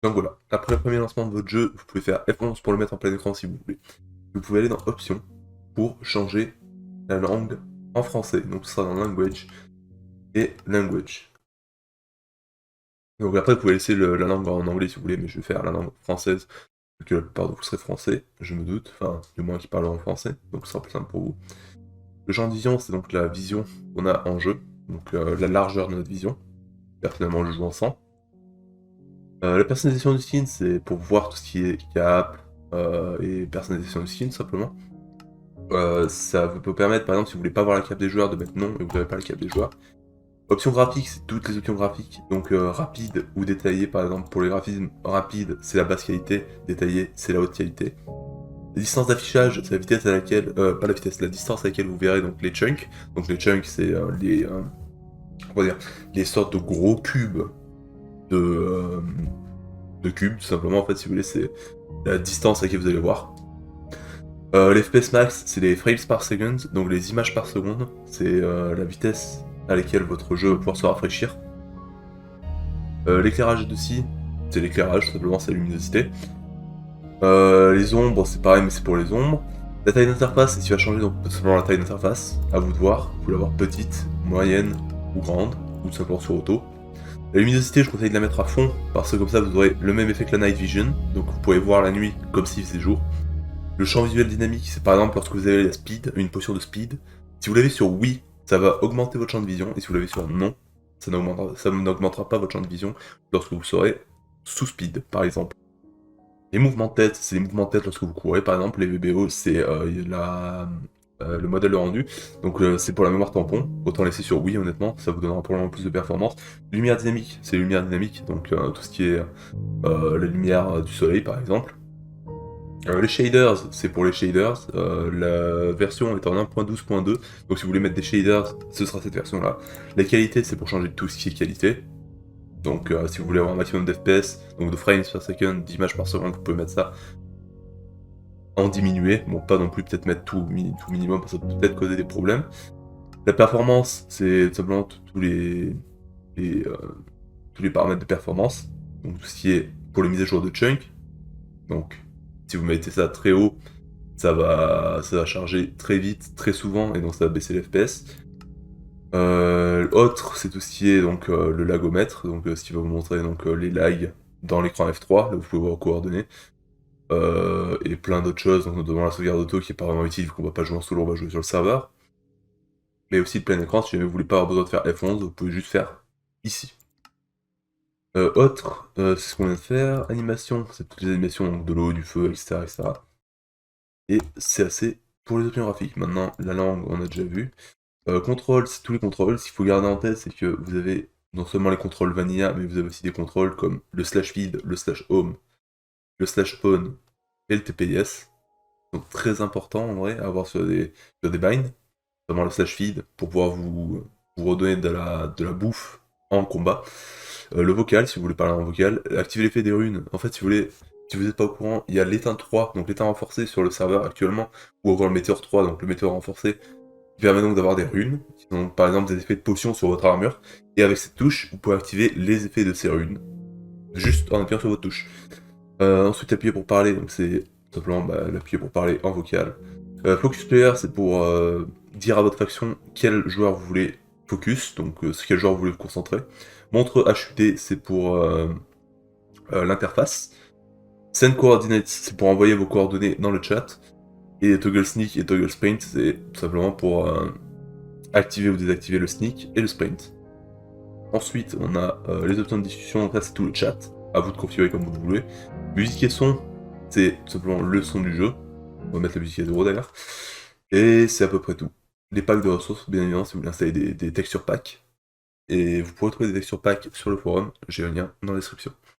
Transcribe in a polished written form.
Donc voilà, après le premier lancement de votre jeu, vous pouvez faire F11 pour le mettre en plein écran si vous voulez. Vous pouvez aller dans Options pour changer la langue en français. Donc ce sera dans Language et Language. Donc après vous pouvez laisser la langue en anglais si vous voulez, mais je vais faire la langue française, vu que la plupart de vous serez français, je me doute, enfin du moins qui parleront français, donc ce sera plus simple pour vous. Le champ de vision, c'est donc la vision qu'on a en jeu, donc la largeur de notre vision. Personnellement, je joue en 100. La personnalisation du skin, c'est pour voir tout ce qui est cap et personnalisation du skin, simplement. Ça peut permettre, par exemple, si vous voulez pas voir la cape des joueurs, de mettre non et vous n'avez pas la cape des joueurs. Options graphiques, c'est toutes les options graphiques, donc rapide ou détaillé, par exemple, pour les graphismes, rapide, c'est la basse qualité, détaillé, c'est la haute qualité. La distance d'affichage, c'est la vitesse à laquelle, pas la vitesse, la distance à laquelle vous verrez donc les chunks. Donc les chunks, c'est on va dire, les sortes de gros cubes de, de cubes, tout simplement, en fait, si vous voulez, c'est la distance à laquelle vous allez voir. Les FPS max, c'est les frames par second, donc les images par seconde, c'est la vitesse à laquelle votre jeu va pouvoir se rafraîchir. L'éclairage aussi, c'est l'éclairage, tout simplement, c'est la luminosité. Les ombres, c'est pareil, mais c'est pour les ombres. La taille d'interface, si tu vas changer donc tout simplement la taille d'interface, à vous de voir. Vous pouvez l'avoir petite, moyenne ou grande, ou tout simplement sur auto. La luminosité, je conseille de la mettre à fond, parce que comme ça vous aurez le même effet que la night vision, donc vous pouvez voir la nuit comme s'il faisait jour. Le champ visuel dynamique, c'est par exemple lorsque vous avez la speed, une potion de speed. Si vous l'avez sur oui, ça va augmenter votre champ de vision, et si vous l'avez sur non, ça n'augmentera pas votre champ de vision lorsque vous serez sous speed, par exemple. Les mouvements de tête, c'est les mouvements de tête lorsque vous courez, par exemple. Les VBO, c'est le modèle de rendu. Donc c'est pour la mémoire tampon. Autant laisser sur oui, honnêtement, ça vous donnera probablement plus de performance. Lumière dynamique, c'est lumière dynamique, donc tout ce qui est la lumière du soleil, par exemple. Les shaders, c'est pour les shaders. La version est en 1.12.2, donc si vous voulez mettre des shaders, ce sera cette version-là. La qualité, c'est pour changer tout ce qui est qualité. Donc si vous voulez avoir un maximum d'FPS, donc de frames per second, d'images par seconde, vous pouvez mettre ça en diminué. Bon, pas non plus peut-être mettre tout minimum, parce que ça peut peut-être causer des problèmes. La performance, c'est simplement les, euh, tous les paramètres de performance. Donc tout ce qui est pour les mises à jour de chunk. Donc si vous mettez ça très haut, ça va charger très vite, très souvent, et donc ça va baisser l'FPS. Autre, c'est tout ce qui est donc le lagomètre, donc ce qui va vous montrer donc les lags dans l'écran F3, là vous pouvez voir vos coordonnées, et plein d'autres choses, donc notamment la sauvegarde auto qui est pas vraiment utile vu qu'on va pas jouer en solo, on va jouer sur le serveur. Mais aussi le plein écran, si jamais vous voulez pas avoir besoin de faire F11, vous pouvez juste faire ici. Autre, c'est ce qu'on vient de faire, animation, c'est toutes les animations, donc de l'eau, du feu, etc. etc. Et c'est assez pour les options graphiques. Maintenant, la langue, on a déjà vu. Contrôle, c'est tous les contrôles. Ce qu'il faut garder en tête, c'est que vous avez non seulement les contrôles vanilla, mais vous avez aussi des contrôles comme le slash feed, le slash home, le slash spawn et le TPS. Donc très important en vrai à avoir sur des binds, notamment le slash feed pour pouvoir vous redonner de la bouffe en combat. Le vocal, si vous voulez parler en vocal. Activer l'effet des runes. En fait, si vous voulez, si vous n'êtes pas au courant, il y a l'éteint 3, donc l'éteint renforcé sur le serveur actuellement, ou encore le météore 3, donc le météore renforcé, qui permet donc d'avoir des runes, qui sont par exemple des effets de potion sur votre armure, et avec cette touche, vous pouvez activer les effets de ces runes, juste en appuyant sur votre touche. Ensuite, appuyer pour parler, donc c'est simplement l'appuyer pour parler en vocal. Focus player, c'est pour dire à votre faction quel joueur vous voulez focus, donc sur quel joueur vous voulez vous concentrer. Montre HUD, c'est pour l'interface. Send coordinates, c'est pour envoyer vos coordonnées dans le chat. Et toggle sneak et toggle sprint, c'est tout simplement pour activer ou désactiver le sneak et le sprint. Ensuite, on a les options de discussion, donc là c'est tout le chat, à vous de configurer comme vous le voulez. Musique et son, c'est tout simplement le son du jeu. On va mettre la musique à 0 d'ailleurs. Et c'est à peu près tout. Les packs de ressources, bien évidemment, si vous voulez installer des textures packs. Et vous pourrez trouver des textures packs sur le forum, j'ai un lien dans la description.